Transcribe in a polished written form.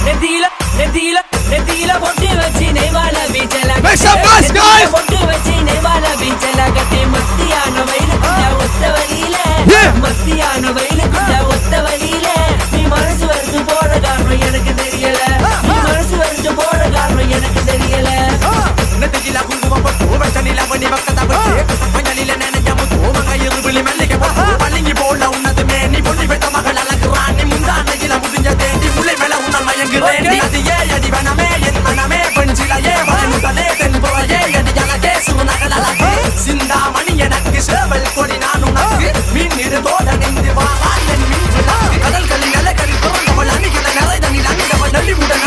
நெத்தியில பொட்டு வச்சு நெய்வால பீச்சல பொட்டு வச்சு நெய்வால பீச்சல கட்டி மத்தியான வயலுக்குள்ள ஒத்த வழியில மத்தியான வயலுக்குள்ள ஒத்த வழியில நீ மனசு வரைக்கும் போற காரணம் எனக்கு தெரியல நீ மனசு வரைக்கும் போற காரணம் எனக்கு தெரியல நெத்தியில குங்குமம் போட்டு வச்சனில பண்ணி வக்கதா போட்டு மஞ்சளில நினைக்க முத்து மங்கையிரு விழி மல்லிகை போட்டு பள்ளிங்கி போல உன்னதுமே நீ பொண்ணி பெற்ற மகள் அழகுறான் நீ முந்தானையில முடிஞ்ச தேடி முல்லை மேல உன்னால் மயங்குறேன் அது ஏ அடி வனமே என் மனமே பெஞ்சிலையே வயமுதலே தென்புறையே அடி எனக்கே சுருநகல் அழகு சிந்தாமணி எனக்கு சேவல் கொடி நான் உனக்கு மீன் இரு தோட நின்று வாழாய் என் மீன் கடல்களில் நிலக்கரி பிறந்தவள் அணிகளை நிறைந்த நீ அணிந்தவள் நள்ளிவுடன்